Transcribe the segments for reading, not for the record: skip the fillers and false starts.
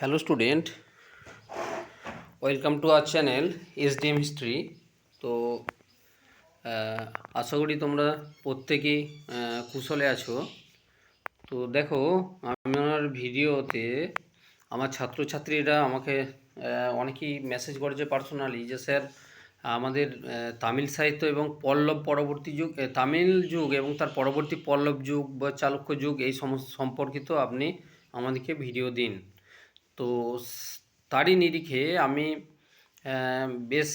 Hello student, welcome to our channel SDM history. তো আশা করি তোমরা প্রত্যেকেই কুশলে আছো। তো দেখো, আমার ভিডিওতে আমার ছাত্রছাত্রীরা আমাকে অনেকেই মেসেজ করেছে পার্সোনালি যে স্যার আমাদের তামিল সাহিত্য এবং পল্লব পরবর্তী যুগ, তামিল যুগ এবং তার পরবর্তী পল্লব যুগ বা চালুক্য যুগ এই সমস্ত সম্পর্কিত আপনি আমাদেরকে ভিডিও দিন। তো তারই নিরিখে আমি বেশ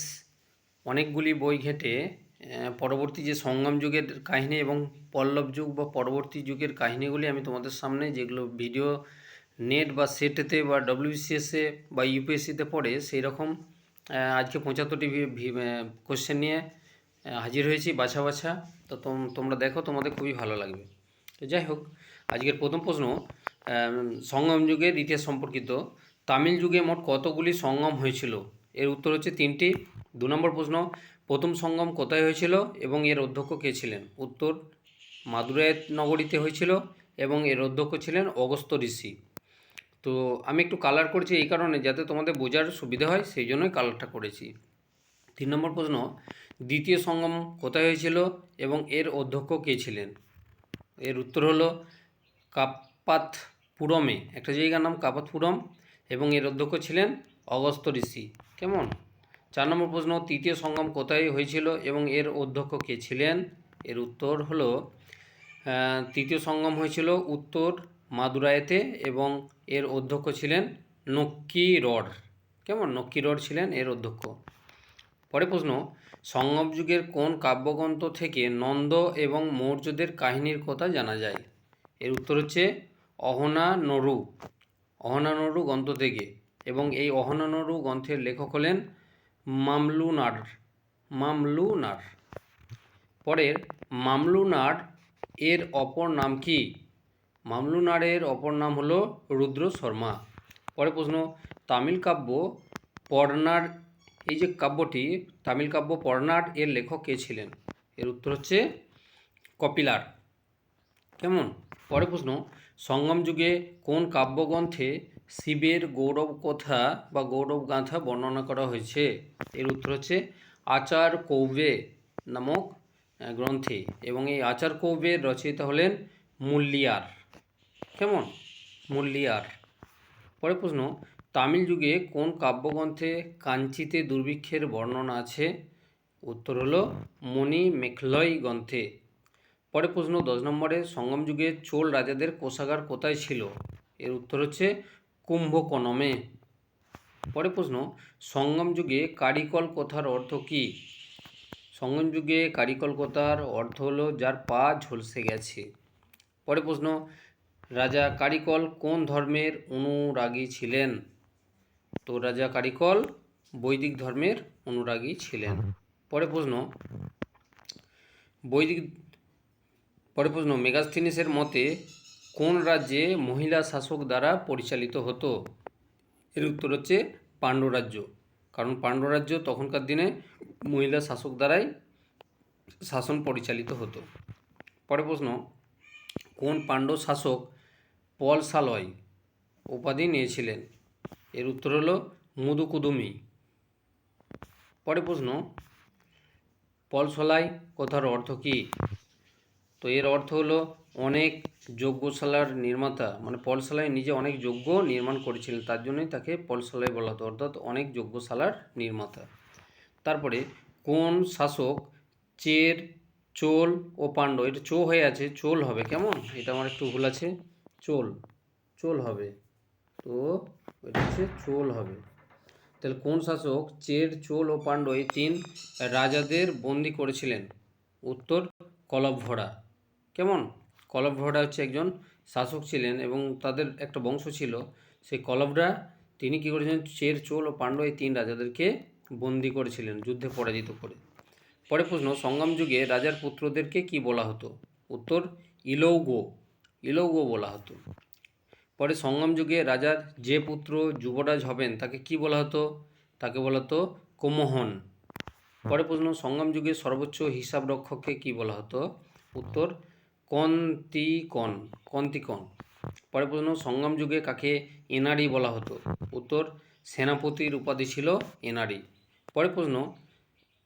অনেকগুলি বই ঘেঁটে পরবর্তী যে সঙ্গম যুগের কাহিনী এবং পল্লব যুগ বা পরবর্তী যুগের কাহিনীগুলি আমি তোমাদের সামনে, যেগুলো ভিডিও নেট বা সেটেতে বা ডব্লিউবিসিএসে বা ইউপিএসসিতে পড়ে সেই রকম আজকে 75টি কোশ্চেন নিয়ে হাজির হয়েছি বাছা বাছা। তো তোমরা দেখো, তোমাদের খুবই ভালো লাগবে। তো যাই হোক, আজকের প্রথম প্রশ্ন সঙ্গম যুগের ইতিহাস সম্পর্কিত। তামিল যুগে মোট কতগুলি সঙ্গম হয়েছিল? এর উত্তর হচ্ছে 3টি। 2 নম্বর প্রশ্ন, প্রথম সঙ্গম কোথায় হয়েছিল এবং এর অধ্যক্ষ কে ছিলেন? উত্তর মাদুরাই নগরীতে হয়েছিল এবং এর অধ্যক্ষ ছিলেন অগস্ত্য ঋষি। তো আমি একটু কালার করেছি এই কারণে যাতে তোমাদের বোঝার সুবিধা হয়, সেই জন্যই কালারটা করেছি। 3 নম্বর প্রশ্ন, দ্বিতীয় সঙ্গম কোথায় হয়েছিল এবং এর অধ্যক্ষ কে ছিলেন? এর উত্তর হলো কাপাতপুরমে, একটা জায়গার নাম কাপাতপুরম, এবং এর অধ্যক্ষ ছিলেন অগস্ত্য ঋষি। কেমন? 4 নম্বর প্রশ্ন, তৃতীয় সঙ্গম কোথায় হয়েছিল এবং এর অধ্যক্ষ কে ছিলেন? এর উত্তর হলো তৃতীয় সঙ্গম হয়েছিল উত্তর মাদুরাইতে এবং এর অধ্যক্ষ ছিলেন নক্কিরর। কেমন? নক্কিরর ছিলেন এর অধ্যক্ষ। পরে প্রশ্ন, সঙ্গম যুগের কোন কাব্যগ্রন্থ থেকে নন্দ এবং মৌর্যদের কাহিনীর কথা জানা যায়? এর উত্তর হচ্ছে অহনানরু। অহনানরু গ্রন্থ থেকে, এবং এই অহনানরু গ্রন্থের লেখক হলেন মামলুনার। পরের, মামলুনার এর অপর নাম কি? মামলুনারের অপর নাম হলো রুদ্র শর্মা। পরের প্রশ্ন, তামিল কাব্য পর্নার, এই যে কাব্যটি তামিল কাব্য পর্নার, এর লেখক কে ছিলেন? এর উত্তর হচ্ছে কপিলার। কেমন? পরের প্রশ্ন, সঙ্গম যুগে কোন কাব্যগ্রন্থে শিবের গৌরব কথা বা গৌরব গাথা বর্ণনা করা হয়েছে? এর উত্তর হচ্ছে আচার কৌবে নামক গ্রন্থে, এবং এই আচার কৌবের রচয়িতা হলেন মুল্লিয়ার। কেমন? মুল্লিয়ার। পরের প্রশ্ন, তামিল যুগে কোন কাব্যগ্রন্থে কাঞ্চিতে দুর্ভিক্ষের বর্ণনা আছে? উত্তর হলো মণিমেখলই গ্রন্থে। পরের প্রশ্ন 10 নম্বরে, সঙ্গম যুগে চোল রাজাদের কোষাগার কোথায় ছিল? এর উত্তর হচ্ছে কুম্ভকোণমে। পরের প্রশ্ন, সঙ্গম যুগে কারিকল কথার অর্থ কী? সঙ্গম যুগে কারিকল কথার অর্থ হলো যার পা ঝলসে গেছে। পরের প্রশ্ন, রাজা কারিকল কোন ধর্মের অনুরাগী ছিলেন? তো রাজা কারিকল বৈদিক ধর্মের অনুরাগী ছিলেন। পরের প্রশ্ন, মেগাস্থিনিসের মতে কোন রাজ্যে মহিলা শাসক দ্বারা পরিচালিত হতো? এর উত্তর হচ্ছে পাণ্ড্য রাজ্য, কারণ পাণ্ড্য রাজ্য তখনকার দিনে মহিলা শাসক দ্বারাই শাসন পরিচালিত হতো। পরের প্রশ্ন, কোন পাণ্ড্য শাসক পলসালয় উপাধি নিয়েছিলেন? এর উত্তর হলো মুদুকুদুমি। পরের প্রশ্ন, পলসলাই কথার অর্থ কী? তো এর অর্থ হলো অনেক যজ্ঞশালার নির্মাতা, মানে পলসালাই নিজে অনেক যজ্ঞ নির্মাণ করেছিলেন, তার জন্যই তাকে পলসালাই বলা হতো, অর্থাৎ অনেক যজ্ঞশালার নির্মাতা। তারপরে কোন শাসক চের, চোল ও পাণ্ড্য, এটা চো হয়ে আছে, চোল হবে। কেমন? এটা আমার একটু ভুল আছে, চোল হবে, তো এটা হচ্ছে চোল হবে। তাহলে কোন শাসক চের, চোল ও পাণ্ড্য এই 3 রাজাদের বন্দি করেছিলেন? উত্তর কলভ্ভরা। কেমন? কলভ্ভরা হচ্ছে একজন শাসক ছিলেন এবং তাদের একটা বংশ ছিল, সেই কলভ্ভরা তিনি কী করেছিলেন? চের, চোল ও পাণ্ড্য এই 3 রাজাদেরকে বন্দি করেছিলেন যুদ্ধে পরাজিত করে। পরের প্রশ্ন, সঙ্গম যুগে রাজার পুত্রদেরকে কি বলা হতো? উত্তর ইলৌগো বলা হতো। পরে সঙ্গম যুগে রাজার যে পুত্র যুবরাজ হবেন তাকে কি বলা হতো? তাকে বলা হতো কুম্ভকোণ। পরের প্রশ্ন, সঙ্গম যুগে সর্বোচ্চ হিসাব রক্ষককে কি বলা হতো? উত্তর কন্তিকন। পরের প্রশ্ন, সঙ্গম যুগে কাকে এনারি বলা হতো? উত্তর, সেনাপতির উপাধি ছিল এনারি। পরের প্রশ্ন,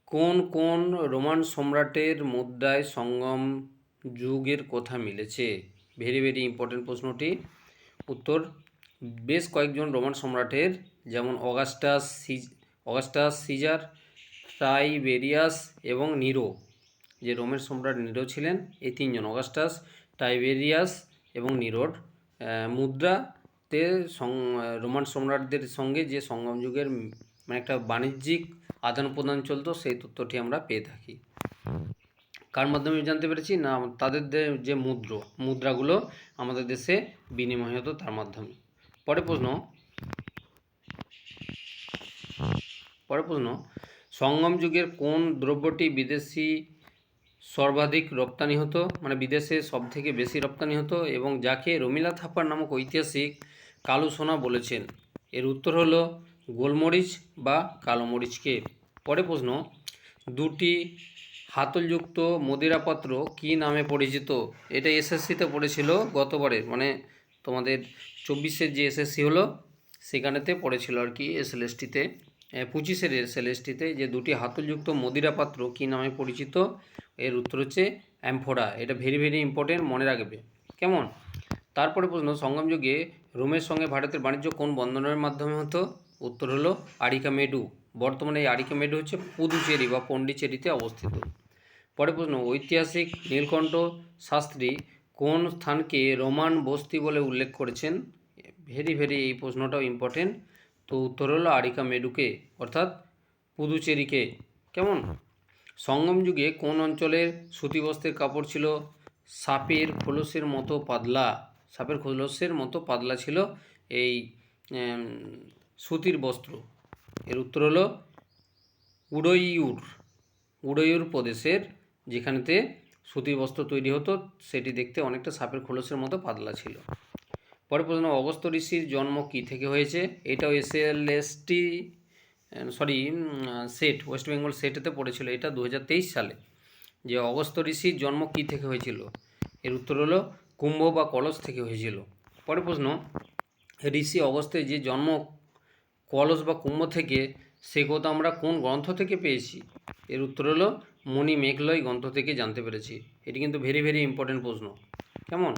কোন কোন রোমান সম্রাটের মুদ্রায় সঙ্গম যুগের কথা মিলেছে? ভেরি ভেরি ইম্পর্টেন্ট প্রশ্নটি। উত্তর, বেশ কয়েকজন রোমান সম্রাটের, যেমন অগাস্টাস সিজার, টাইবেরিয়াস এবং নিরো। যে রোমের সম্রাট নিরো ছিলেন, এই তিনজন অগাস্টাস, টাইবেরিয়াস এবং নিরোর মুদ্রাতে রোমান সম্রাটদের সঙ্গে যে সঙ্গম যুগের মানে একটা বাণিজ্যিক আদান প্রদান চলতো, সেই তথ্যটি আমরা পেয়ে থাকি। কার মাধ্যমে জানতে পেরেছি? না, তাদের যে মুদ্রাগুলো আমাদের দেশে বিনিময় হতো তার মাধ্যমে। পরের প্রশ্ন, সঙ্গম যুগের কোন দ্রব্যটি বিদেশি সর্বাধিক রপ্তানি হতো, মানে বিদেশে সব থেকে বেশি রপ্তানি হতো এবং যাকে রমিলা থাপার নামক ঐতিহাসিক কালো সোনা বলেছেন? এর উত্তর হলো গোলমরিচ বা কালো মরিচকে। পরের প্রশ্ন, দুটি হাতলযুক্ত মদিরা পাত্র কী নামে পরিচিত? এটা এসএসসিতে পড়েছিল গতবারে, মানে তোমাদের 24-এর যে এসএসসি হলো সেখানেতে পড়েছিল আর কি, এসএলএসটিতে 25-এর এসএলএসটিতে, যে দুটি হাতলযুক্ত মদিরা পাত্র কী নামে পরিচিত? এর উত্তর হচ্ছে অ্যাম্ফোরা। এটা ভেরি ভেরি ইম্পর্টেন্ট, মনে রাখবে কেমন। তারপরে প্রশ্ন, সঙ্গম যুগে রোমের সঙ্গে ভারতের বাণিজ্য কোন বন্দরের মাধ্যমে হতো? উত্তর হলো আরিকামেডু। বর্তমানে এই আরিকামেডু হচ্ছে পুদুচেরি বা পন্ডিচেরিতে অবস্থিত। পরে প্রশ্ন, ঐতিহাসিক নীলকণ্ঠ শাস্ত্রী কোন স্থানকে রোমান বস্তি বলে উল্লেখ করেছেন? ভেরি ভেরি এই প্রশ্নটাও ইম্পর্টেন্ট। তো উত্তর হলো আরিকামেডুকে, অর্থাৎ পুদুচেরিকে। কেমন। সঙ্গম যুগে কোন অঞ্চলের সুতি বস্ত্রের কাপড় ছিল সাপের খোলসের মতো পাতলা? সাপের খোলসের মতো পাতলা ছিল এই সুতির বস্ত্র। এর উত্তর হলো উডয়ুর প্রদেশের, যেখানেতে সুতির বস্ত্র তৈরি হতো সেটি দেখতে অনেকটা সাপের খোলসের মতো পাতলা ছিল। পরে প্রশ্ন, অগস্ত্য ঋষির জন্ম কী থেকে হয়েছে? এটাও এসএলএসটি সেট, ওয়েস্ট বেঙ্গল সেটেতে পড়েছিল এটা 2023 সালে, যে অগস্ত্য ঋষির জন্ম কী থেকে হয়েছিল? এর উত্তর হলো কুম্ভ বা কলস থেকে হয়েছিল। পরে প্রশ্ন, ঋষি অগস্ত্যের যে জন্ম কলস বা কুম্ভ থেকে, সে কথা আমরা কোন গ্রন্থ থেকে পেয়েছি? এর উত্তর হলো মণিমেঘলয় গ্রন্থ থেকে জানতে পেরেছি। এটি কিন্তু ভেরি ভেরি ইম্পর্টেন্ট প্রশ্ন। কেমন।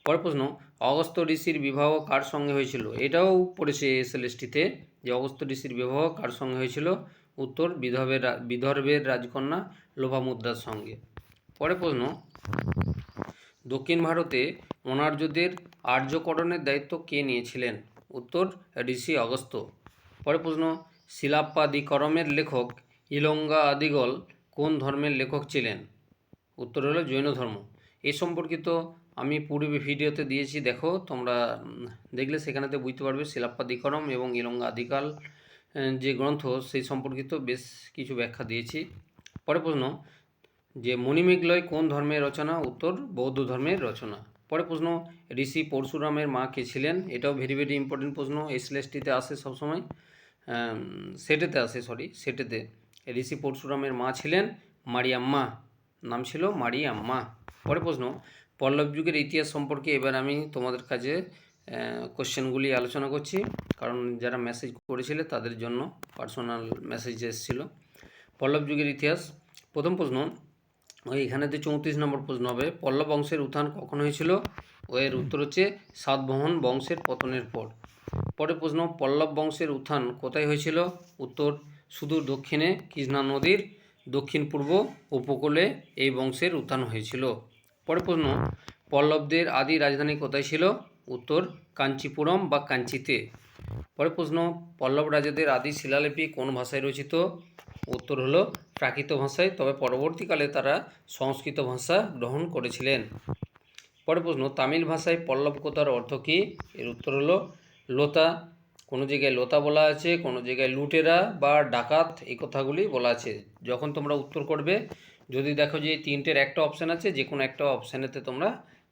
পরের প্রশ্ন, অগস্ত্য ঋষির বিবাহ কার সঙ্গে হয়েছিল? এটাও পড়েছে এসএলএসটিতে, যে অগস্ত্য ঋষির বিবাহ কার সঙ্গে হয়েছিল? উত্তর, বিদর্ভের রাজকন্যা লোপামুদ্রার সঙ্গে। পরের প্রশ্ন, দক্ষিণ ভারতে অনার্যদের আর্যকরণের দায়িত্ব কে নিয়েছিলেন? উত্তর, ঋষি অগস্ত্য। পরের প্রশ্ন, শিলাপ্পাদিকরমের লেখক ইলঙ্গা আদিগল কোন ধর্মের লেখক ছিলেন? উত্তর হলো জৈন ধর্ম। এই সম্পর্কিত আমি পূর্বে ভিডিওতে দিয়েছি, দেখো তোমরা দেখলে সেখানেতে বুঝতে পারবে শিলাপ্পাদিকরম এবং ইলঙ্গা আদিকাল যে গ্রন্থ সেই সম্পর্কিত বেশ কিছু ব্যাখ্যা দিয়েছি। পরের প্রশ্ন, যে মণিমেঘলয় কোন ধর্মের রচনা? উত্তর, বৌদ্ধ ধর্মের রচনা। পরের প্রশ্ন, ঋষি পরশুরামের মা কে ছিলেন? এটাও ভেরি ভেরি ইম্পর্টেন্ট প্রশ্ন, এসএলএসটিতে আসে সবসময়, সেটেতে ঋষি পরশুরামের মা ছিলেন মারিয়াম্মা, নাম ছিল মারিয়াম্মা। পরের প্রশ্ন, পল্লব যুগের ইতিহাস সম্পর্কে এবার আমি তোমাদের কাছে কোশ্চেনগুলি আলোচনা করছি, কারণ যারা মেসেজ করেছিলে তাদের জন্য পার্সোনাল মেসেজ এসেছিলো। পল্লব যুগের ইতিহাস। প্রথম প্রশ্ন, এখানেতে 34 নম্বর প্রশ্ন হবে, পল্লব বংশের উত্থান কখন হয়েছিল? এর উত্তর হচ্ছে সাতবাহন বংশের পতনের পর। পরের প্রশ্ন, পল্লব বংশের উত্থান কোথায় হয়েছিল? উত্তর, সুদূর দক্ষিণে কৃষ্ণা নদীর দক্ষিণ পূর্ব উপকূলে এই বংশের উত্থান হয়েছিল। পরের প্রশ্ন, পল্লবদের আদি রাজধানী কোথায় ছিল? উত্তর, কাঞ্চিপুরম বা কাঞ্চিতে। পরের প্রশ্ন, পল্লব রাজাদের আদি শিলালিপি কোন ভাষায় রচিত? উত্তর হলো প্রাকৃত ভাষায়, তবে পরবর্তীকালে তারা সংস্কৃত ভাষা গ্রহণ করেছিলেন। পরের প্রশ্ন, তামিল ভাষায় পল্লব কথার অর্থ কী? এর উত্তর হলো লোতা। কোনো জায়গায় লোতা বলা আছে, কোনো জায়গায় লুটেরা বা ডাকাত, এই কথাগুলি বলা আছে। যখন তোমরা উত্তর করবে, যদি দেখো যে এই তিনটের একটা অপশান আছে, যে কোনো একটা অপশানেতে তোমরা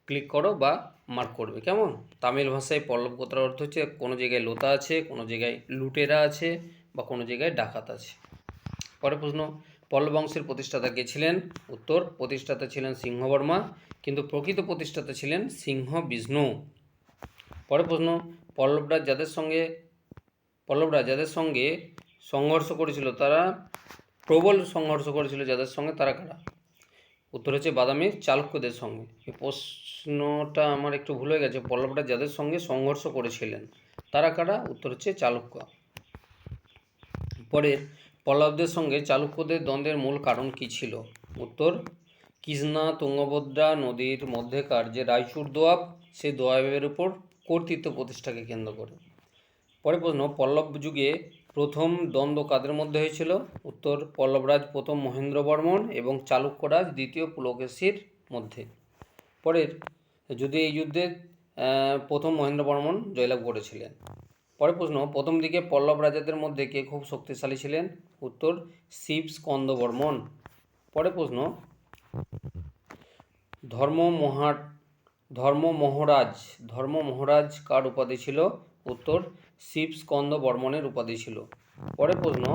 ক্লিক করো বা মার্ক করবে। কেমন। তামিল ভাষায় পল্লব কথার অর্থ হচ্ছে কোনো জায়গায় লোতা আছে, কোনো জায়গায় লুটেরা আছে বা কোনো জায়গায় ডাকাত আছে। পরের প্রশ্ন, পল্লব বংশের প্রতিষ্ঠাতা কে ছিলেন? উত্তর, প্রতিষ্ঠাতা ছিলেন সিংহবর্মা, কিন্তু প্রকৃত প্রতিষ্ঠাতা ছিলেন সিংহ বিষ্ণু। পরের প্রশ্ন, পল্লবরাজ যাদের সঙ্গে সংঘর্ষ করেছিল তারা প্রবল সংঘর্ষ করেছিল যাদের সঙ্গে, তারা কারা? উত্তর হচ্ছে বাদামি চালুক্যদের সঙ্গে। এই প্রশ্নটা আমার একটু ভুল হয়ে গেছে। পল্লবরাজ যাদের সঙ্গে সংঘর্ষ করেছিলেন তারা কারা? উত্তর হচ্ছে চালুক্য। পরের, পল্লবদের সঙ্গে চালুক্যদের দ্বন্দ্বের মূল কারণ কী ছিল? উত্তর, কৃষ্ণা তুঙ্গভদ্রা নদীর মধ্যেকার যে রায়চুর দোয়াব, সেই দোয়াবের উপর কর্তৃত্ব প্রতিষ্ঠাকে কেন্দ্র করে। পরের প্রশ্ন, পল্লব যুগে প্রথম দ্বন্দ্ব কাদের মধ্যে হয়েছিল? উত্তর, পল্লবরাজ প্রথম মহেন্দ্র বর্মন এবং চালুক্যরাজ দ্বিতীয় পুলকেশীর মধ্যে। পরের, যদি এই যুদ্ধে প্রথম মহেন্দ্র বর্মন জয়লাভ করেছিলেন। পরের প্রশ্ন, প্রথম দিকে পল্লব রাজাদের মধ্যে কে খুব শক্তিশালী ছিলেন? উত্তর, শিব স্কন্দ বর্মন। পরের প্রশ্ন, ধর্মমহারাজ কার উপাধি ছিল? উত্তর, শিব স্কন্দ বর্মনের উপাধি ছিল। পরের প্রশ্ন,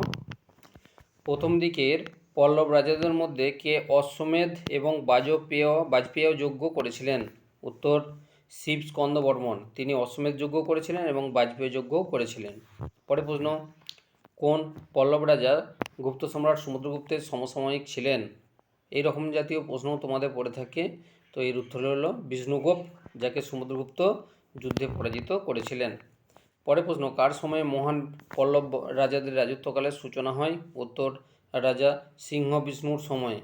প্রথম দিকের পল্লব রাজাদের মধ্যে কে অশ্বমেধ এবং বাজপেয় যজ্ঞ করেছিলেন? উত্তর, শিব স্কন্দ বর্মন। তিনি অশ্বমেধ যজ্ঞ করেছিলেন এবং বাজপেয় যজ্ঞ করেছিলেন। পরের প্রশ্ন, কোন পল্লব রাজা গুপ্ত সম্রাট সমুদ্রগুপ্তের সমসাময়িক ছিলেন? এই রকম জাতীয় প্রশ্ন তোমাদের পড়ে থাকে। তো এর উত্তর হলো বিষ্ণুগুপ্ত, যাকে সমুদ্রগুপ্ত যুদ্ধে পরাজিত করেছিলেন। পরের প্রশ্ন, কার সময়ে মহান পল্লব রাজাদের রাজত্বকালের সূচনা হয়? উত্তর, রাজা সিংহ বিষ্ণুর সময়ে।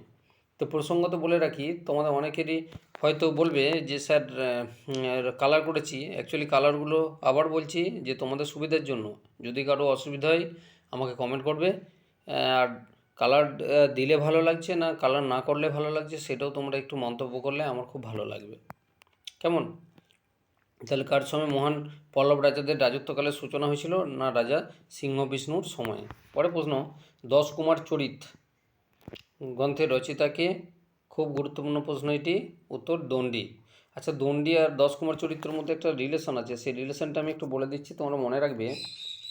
তো প্রসঙ্গত বলে রাখি, তোমাদের অনেকেরই হয়তো বলবে যে স্যার কালার করেছি। অ্যাকচুয়ালি কালারগুলো আবার বলছি যে তোমাদের সুবিধার জন্য। যদি কারো অসুবিধা হয় আমাকে কমেন্ট করবে। আর কালার দিলে ভালো লাগছে না কালার না করলে ভালো লাগছে সেটাও তোমরা একটু মন্তব্য করলে আমার খুব ভালো লাগবে। কেমন? তাহলে কার সময় মহান পল্লব রাজাদের রাজত্বকালের সূচনা হয়েছিল? না, রাজা সিংহ বিষ্ণুর সময়ে। পরে প্রশ্ন, 10 কুমার চরিত গ্রন্থের রচয়িতাকে? খুব গুরুত্বপূর্ণ প্রশ্ন এটি। উত্তর, দণ্ডী। আচ্ছা, দণ্ডী আর 10 কুমার চরিত্রের মধ্যে একটা রিলেশন আছে, সেই রিলেশনটা আমি একটু বলে দিচ্ছি, তোমরা মনে রাখবে।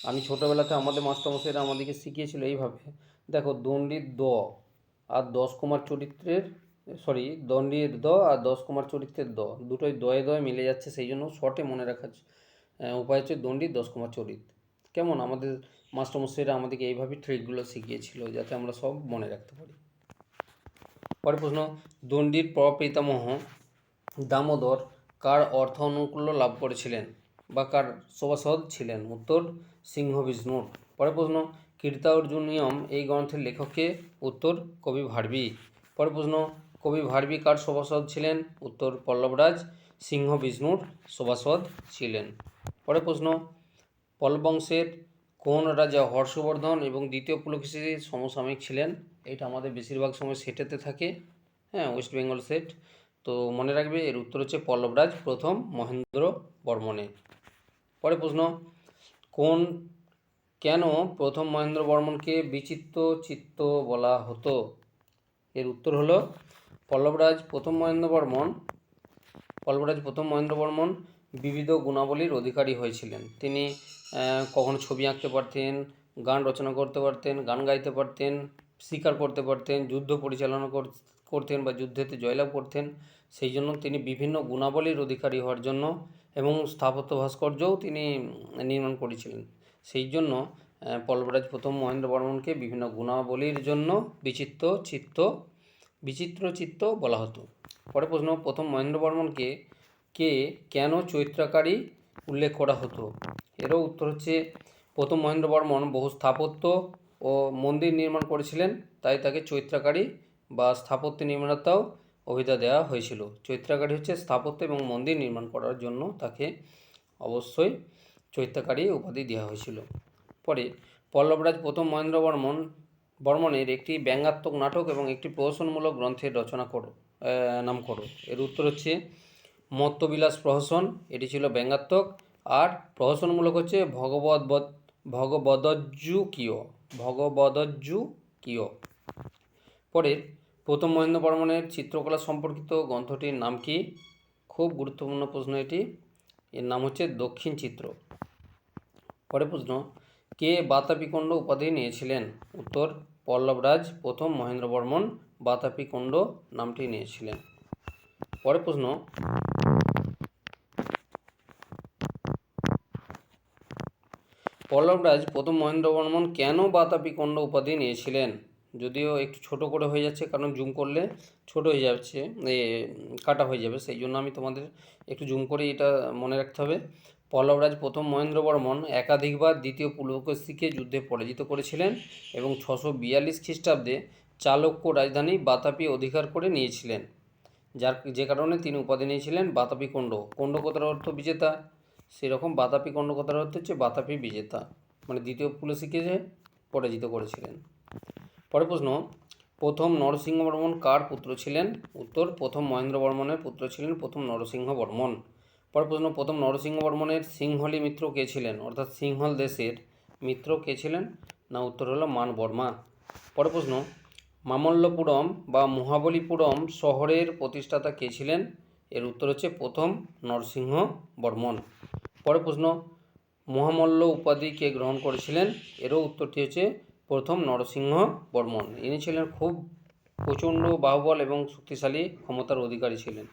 আমি ছোটোবেলাতে আমাদের মাস্টারমশাইরা আমাদেরকে শিখিয়েছিল এইভাবে। দেখো, দণ্ডির দ আর 10 কুমার চরিত্রের দণ্ডির দ আর 10 কুমার চরিত্রের দ, দুটোই দয়ে দয়ে মিলে যাচ্ছে, সেই জন্য শর্টে মনে রাখার উপায় হচ্ছে দণ্ডির 10 কুমার চরিত। কেমন? আমাদের মাস্টারমশাইরা আমাদেরকে এইভাবে ট্রিকগুলো শিখিয়েছিল যাতে আমরা সব মনে রাখতে পারি। পরের প্রশ্ন, দণ্ডির প্রপিতামহ দামোদর কার অর্থ অনুকূল্য লাভ করেছিলেন বা কার সভাসদ ছিলেন? উত্তর, সিংহ বিষ্ণুর। পরের প্রশ্ন, কীর্তার্জুনীয়ম এই গ্রন্থের লেখককে? উত্তর, কবি ভারবী। পরের প্রশ্ন, কবি ভারবী কার সভাসদ ছিলেন? উত্তর, পল্লবরাজ সিংহ বিষ্ণুর সভাসদ ছিলেন। পরের প্রশ্ন, পল্লব বংশের কোন রাজা হর্ষবর্ধন এবং দ্বিতীয় পুলকেশীর সমসাময়িক ছিলেন? এটা আমাদের বেশিরভাগ সময় সেটেতে থাকে, হ্যাঁ, ওয়েস্ট বেঙ্গল সেট। তো মনে রাখবে এর উত্তর হচ্ছে পল্লবরাজ প্রথম মহেন্দ্র বর্মনের। পরের প্রশ্ন, কেন প্রথম মহেন্দ্র বর্মনকে বিচিত্র চিত্ত বলা হতো? এর উত্তর হলো পল্লবরাজ প্রথম মহেন্দ্র বর্মন বিবিধ গুণাবলীর অধিকারী হয়েছিলেন। তিনি কখনো ছবি আঁকতে পারতেন, গান রচনা করতে পারতেন, গান গাইতে পারতেন, শিকার করতে পারতেন, যুদ্ধ পরিচালনা করতেন বা যুদ্ধেতে জয়লাভ করতেন। সেই জন্য তিনি বিভিন্ন গুণাবলীর অধিকারী হওয়ার জন্য এবং স্থাপত্য ভাস্কর্যও তিনি নির্মাণ করেছিলেন। সেই জন্য পল্লবরাজ প্রথম মহেন্দ্র বর্মনকে বিভিন্ন গুণাবলীর জন্য বিচিত্র চিত্ত বলা হতো। পরের প্রশ্ন, প্রথম মহেন্দ্র বর্মনকে কেন চৈত্রাকারী উল্লেখ করা হতো? এরও উত্তর হচ্ছে, প্রথম মহেন্দ্র বর্মন বহু স্থাপত্য ও মন্দির নির্মাণ করেছিলেন, তাই তাকে চৈত্রাকারী বা স্থাপত্য নির্মাতাও অভিধা দেওয়া হয়েছিল। চৈত্রাকারী হচ্ছে স্থাপত্য এবং মন্দির নির্মাণ করার জন্য তাকে অবশ্যই চৈত্রাকারী উপাধি দেওয়া হয়েছিল। পরে, পল্লবরাজ প্রথম মহেন্দ্র বর্মনের একটি ব্যঙ্গাত্মক নাটক এবং একটি প্রহসনমূলক গ্রন্থের নাম করো। এর উত্তর হচ্ছে মত্তবিলাস প্রহসন, এটি ছিল ব্যঙ্গাত্মক, আর প্রহসনমূলক হচ্ছে ভগবদজ্জুকীয়। পরের, প্রথম মহেন্দ্র বর্মনের চিত্রকলা সম্পর্কিত গ্রন্থটির নাম কি? খুব গুরুত্বপূর্ণ প্রশ্ন এটি। এর নাম হচ্ছে দক্ষিণ চিত্র। পরের প্রশ্ন, কে বাতাপিকুণ্ড উপাধি নিয়েছিলেন? উত্তর, পল্লবরাজ প্রথম মহেন্দ্র বর্মন বাতাপিকুণ্ড নামটি নিয়েছিলেন। পরের প্রশ্ন, পল্লবরাজ প্রথম মহেন্দ্রবর্মন কেন বাতাপি কন্ড উপাধি নিয়েছিলেন? যদিও একটু ছোট করে হয়ে যাচ্ছে, কারণ জুম করলে ছোট হয়ে যাচ্ছে, কাটা হয়ে যাবে, সেই জন্য আমি তোমাদের একটু জুম করে এটা মনে রাখতে হবে। পল্লবরাজ প্রথম মহেন্দ্রবর্মন একাধিকবার দ্বিতীয় পুলকেশীকে যুদ্ধে পরাজিত করেছিলেন এবং 642 খ্রিস্টাব্দে চালুক্য রাজধানী বাতাপি অধিকার করে নিয়েছিলেন, যে কারণে তিনি উপাধি নিয়েছিলেন বাতাপি কন্ড। কন্ড কথার অর্থ বিজেতা, সেরকম বাতাপি কন্ড কথার অর্থ হচ্ছে বাতাপি বিজেতা, মানে দ্বিতীয় পুলকেশীকে পরাজিত করেছিলেন। পরের প্রশ্ন, প্রথম নরসিংহবর্মন কার পুত্র ছিলেন? উত্তর, প্রথম মহেন্দ্রবর্মনের পুত্র ছিলেন প্রথম নরসিংহবর্মন। পরের প্রশ্ন, প্রথম নরসিংহবর্মনের সিংহলি মিত্র কে ছিলেন, অর্থাৎ সিংহল দেশের মিত্র কে ছিলেন? না, উত্তর হলো মানবর্মা। পরের প্রশ্ন, মামল্লপুরম বা মহাবলীপুরম শহরের প্রতিষ্ঠাতা কে ছিলেন? এর উত্তর হচ্ছে প্রথম নরসিংহবর্মন। পরের প্রশ্ন, মহামল্ল উপাধি কে গ্রহণ করেছিলেন? এরও উত্তরটি হচ্ছে প্রথম নরসিংহবর্মন। ইনি ছিলেন খুব প্রচণ্ড বাহুবল এবং শক্তিশালী ক্ষমতার অধিকারী ছিলেন।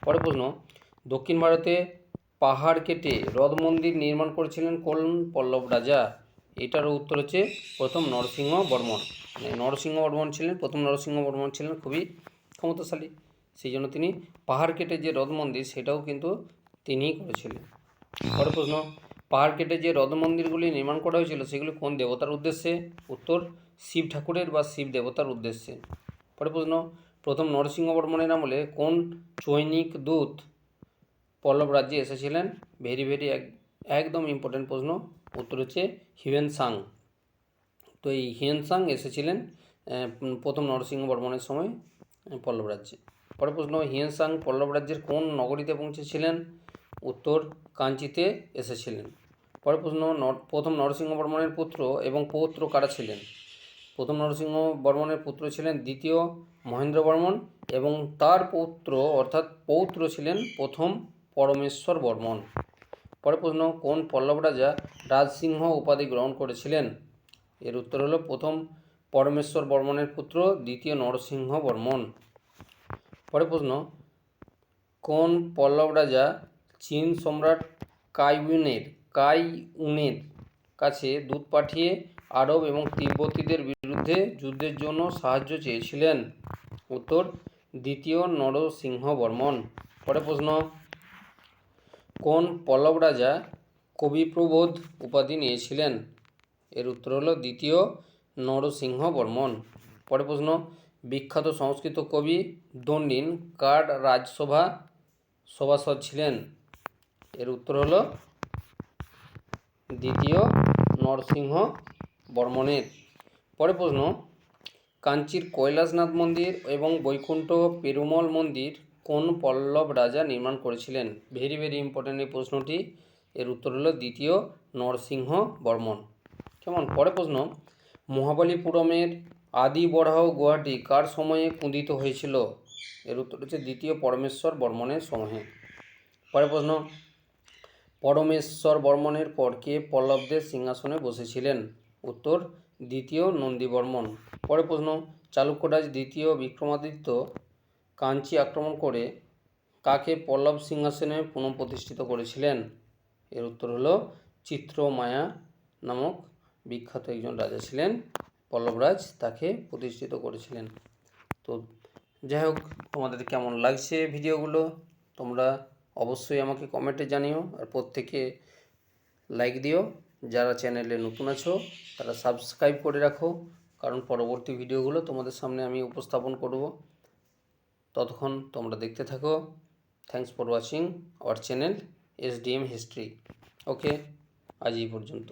পরের প্রশ্ন, দক্ষিণ ভারতে পাহাড় কেটে হ্রদ মন্দির নির্মাণ করেছিলেন কোন পল্লব রাজা? এটারও উত্তর হচ্ছে প্রথম নরসিংহবর্মন। নরসিংহবর্মন ছিলেন, প্রথম নরসিংহবর্মন ছিলেন খুবই ক্ষমতাশালী, সেই জন্য তিনি পাহাড় কেটে যে হ্রদ মন্দির সেটাও কিন্তু তিনিই করেছিলেন। পরের প্রশ্ন, পাহাড় কেটে যে হ্রদ মন্দিরগুলি নির্মাণ করা হয়েছিল সেগুলি কোন দেবতার উদ্দেশ্যে? উত্তর, শিব ঠাকুরের বা শিব দেবতার উদ্দেশ্যে। পরের প্রশ্ন, প্রথম নরসিংহবর্মনের আমলে কোন চৈনিক দূত পল্লব রাজ্যে এসেছিলেন? ভেরি ভেরি একদম ইম্পর্টেন্ট প্রশ্ন, উত্তর হচ্ছে হিউয়েন-সাং। তো এই হিউয়েন-সাং এসেছিলেন প্রথম নরসিংহবর্মনের সময় পল্লব রাজ্যে। পরের প্রশ্ন, হিউয়েন-সাং পল্লব রাজ্যের কোন নগরীতে পৌঁছেছিলেন? উত্তর, কাঞ্চিতে এসেছিলেন। পরের প্রশ্ন, প্রথম নরসিংহবর্মনের পুত্র এবং পৌত্র কারা ছিলেন? প্রথম নরসিংহবর্মনের পুত্র ছিলেন দ্বিতীয় মহেন্দ্রবর্মন এবং তার পুত্র অর্থাৎ পৌত্র ছিলেন প্রথম পরমেশ্বর বর্মন। পরের প্রশ্ন, কোন পল্লব রাজা রাজসিংহ উপাধি গ্রহণ করেছিলেন? এর উত্তর হলো প্রথম পরমেশ্বর বর্মনের পুত্র দ্বিতীয় নরসিংহ বর্মন। পরের প্রশ্ন, কোন পল্লব রাজা চীন সম্রাট কাইউনের কাছে দূত পাঠিয়ে আরব এবং তিব্বতীদের বিরুদ্ধে যুদ্ধের জন্য সাহায্য চেয়েছিলেন? উত্তর, দ্বিতীয় নরসিংহবর্মন। পরের প্রশ্ন, কোন পল্লব রাজা কবিপ্রবোধ উপাধি নিয়েছিলেন? এর উত্তর হলো দ্বিতীয় নরসিংহবর্মন। পরের প্রশ্ন, বিখ্যাত সংস্কৃত কবি দণ্ডিন কার রাজসভা সভাসদ ছিলেন? এর উত্তর হলো দ্বিতীয় নরসিংহবর্মনের। পরের প্রশ্ন, কাঞ্চির কৈলাসনাথ মন্দির এবং বৈকুণ্ঠ পেরুমল মন্দির কোন পল্লব রাজা নির্মাণ করেছিলেন? ভেরি ভেরি ইম্পর্টেন্ট এই প্রশ্নটি, এর উত্তর হলো দ্বিতীয় নরসিংহবর্মন। কেমন? পরের প্রশ্ন, মহাবলীপুরমের আদি বরাহ গুহাটি কার সময়ে খোদিত হয়েছিল? এর উত্তর হচ্ছে দ্বিতীয় পরমেশ্বর বর্মনের সময়ে। পরের প্রশ্ন, পরমেশ্বর বর্মনের পর কে পল্লবদের সিংহাসনে বসেছিলেন? উত্তর, দ্বিতীয় নন্দীবর্মন। পরের প্রশ্ন, চালুক্যরাজ দ্বিতীয় বিক্রমাদিত্য কাঞ্চি আক্রমণ করে কাকে পল্লব সিংহাসনে পুনঃপ্রতিষ্ঠিত করেছিলেন? এর উত্তর হলো চিত্রমায়া নামক বিখ্যাত একজন রাজা ছিলেন পল্লবরাজ, তাকে প্রতিষ্ঠিত করেছিলেন। তো যাই হোক, তোমাদের কেমন লাগছে ভিডিওগুলো তোমরা অবশ্যই আমাকে কমেন্টে জানিও, আর প্রত্যেকে লাইক দিও। যারা চ্যানেলে নতুন আছো তারা সাবস্ক্রাইব করে রাখো, কারণ পরবর্তী ভিডিওগুলো তোমাদের সামনে আমি উপস্থাপন করব। ততক্ষণ তোমরা দেখতে থাকো। Thanks for watching our channel SDM history. Okay, আজ এই পর্যন্ত।